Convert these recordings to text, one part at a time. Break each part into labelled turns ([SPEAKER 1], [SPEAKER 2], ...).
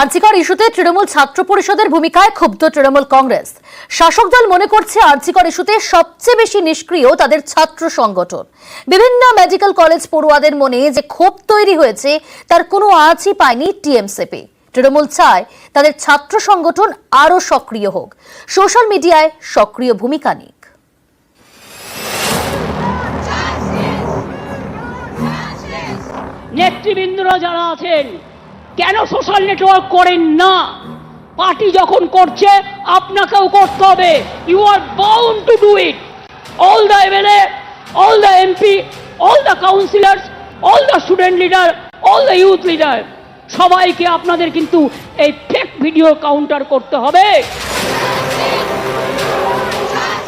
[SPEAKER 1] আরজিকর ইস্যুতে তৃণমূল ছাত্র পরিষদের ভূমিকায় ক্ষুব্ধ তৃণমূল কংগ্রেস। শাসক দল মনে করছে আরজিকর ইস্যুতে সবচেয়ে বেশি নিষ্ক্রিয় তাদের ছাত্র সংগঠন। বিভিন্ন মেডিকেল কলেজ পড়ুয়াদের মনে যে ক্ষোভ তৈরি হয়েছে তার কোনো আঁচই পায়নি টিএমসিপি। তৃণমূল চায় তাদের ছাত্র সংগঠন আরো সক্রিয় হোক, সোশ্যাল মিডিয়ায় সক্রিয় ভূমিকা নিক।
[SPEAKER 2] নেতৃবৃন্দরা যারা আছেন কেন সোশ্যাল নেটওয়ার্ক করেন না? পার্টি যখন করছে আপনাকেও করতে হবে। You are bound to do it. All the MLA, all the MP, all the councillors, all the student leader, all the youth leader, সবাইকে আপনাদের কিন্তু এই ফেক ভিডিও কাউন্টার করতে হবে।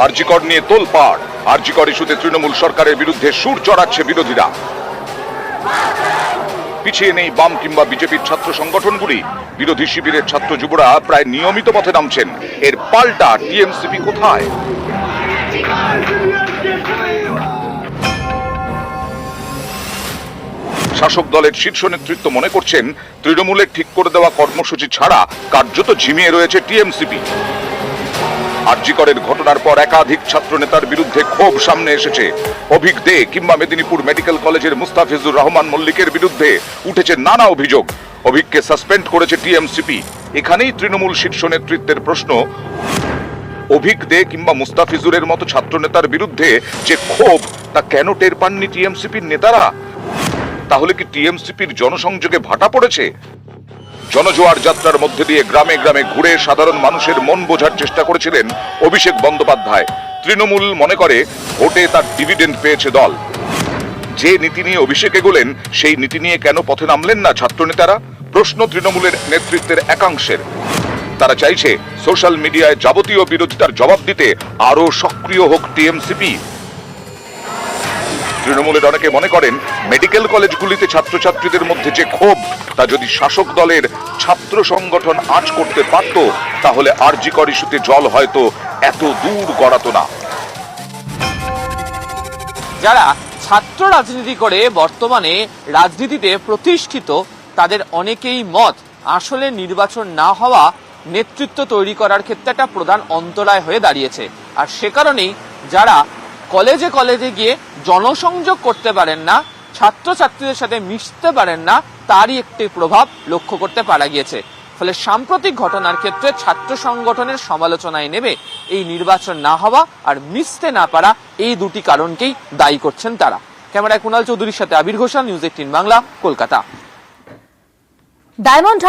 [SPEAKER 3] আরজিকর নিয়ে তোলপাড়। আরজিকর ইস্যুতে তৃণমূল সরকারের বিরুদ্ধে সুর চড়াচ্ছে বিরোধীরা। পিছিয়ে নেই বাম কিংবা বিজেপির ছাত্র সংগঠনগুলি। বিরোধী শিবিরের ছাত্র যুবরা প্রায় নিয়মিত পথে নামছেন। এর পাল্টা টিএমসিপি কোথায়? শাসক দলের শীর্ষ নেতৃত্ব মনে করছেন তৃণমূলের ঠিক করে দেওয়া কর্মসূচি ছাড়া কার্যত ঝিমিয়ে রয়েছে টিএমসিপি। আরজিকরের ঘটনার পর একাধিক ছাত্র নেতার বিরুদ্ধে ক্ষোভ সামনে এসেছে। অভিক দে কিংবা মেদিনীপুর মেডিকেল কলেজের মুস্তাফিজুর রহমান মল্লিকের বিরুদ্ধে উঠেছে নানা অভিযোগ। অভিককে সাসপেন্ড করেছে টিএমসিপি। এখানেই তৃণমূল শীর্ষ নেতৃত্বের প্রশ্ন, অভিক দে কিংবা মুস্তাফিজুরের মতো ছাত্র নেতার বিরুদ্ধে যে ক্ষোভ তা কেন টের পাননি টিএমসিপির নেতারা? তাহলে কি টিএমসিপির জনসংযোগে ভাটা পড়েছে? জনজোয়ার যাত্রার মধ্যে দিয়ে গ্রামে গ্রামে ঘুরে সাধারণ মানুষের মন বোঝার চেষ্টা করেছিলেন অভিষেক বন্দ্যোপাধ্যায়। তৃণমূল মনে করে ভোটে তার ডিভিডেন্ড পেয়েছে দল। যে নীতি নিয়ে অভিষেক এগোলেন সেই নীতি নিয়ে কেন পথে নামলেন না ছাত্র নেতারা? প্রশ্ন তৃণমূলের নেতৃত্বের একাংশের। তারা চাইছে সোশ্যাল মিডিয়ায় যাবতীয় বিরোধিতার জবাব দিতে আরো সক্রিয় হোক টিএমসিপি। তৃণমূলের অনেকে মনে করেন মেডিকেল কলেজগুলিতে ছাত্রছাত্রীদের মধ্যে যে ক্ষোভ তা যদি শাসক দলের ছাত্র সংগঠন আঁচ করতে পারত তাহলে আরজিকর ইস্যুতে জল হয়তো এত দূর গড়াতো না।
[SPEAKER 4] যারা ছাত্র রাজনীতি করে বর্তমানে রাজনীতিতে প্রতিষ্ঠিত তাদের অনেকেই মত আসলে নির্বাচন না হওয়া নেতৃত্ব তৈরি করার ক্ষেত্রে একটা প্রধান অন্তরায় হয়ে দাঁড়িয়েছে। আর সে কারণেই যারা কলেজে কলেজে গিয়ে জনসংযোগ করতে পারেন না, ছাত্রছাত্রীদের সাথে মিশতে পারেন না, তারই একটি প্রভাব লক্ষ্য করতে পারা গিয়েছে। ফলে সাম্প্রতিক ঘটনার ক্ষেত্রে ছাত্র সংগঠনের সমালোচনায় নেবে এই নির্বাচন না হওয়া আর মিশতে না পারা, এই দুটি কারণকেই দায়ী করছেন তারা। ক্যামেরায় কুণাল চৌধুরীর সাথে আবির ঘোষাল, নিউজ 18 বাংলা, কলকাতা।
[SPEAKER 1] ডায়মন্ড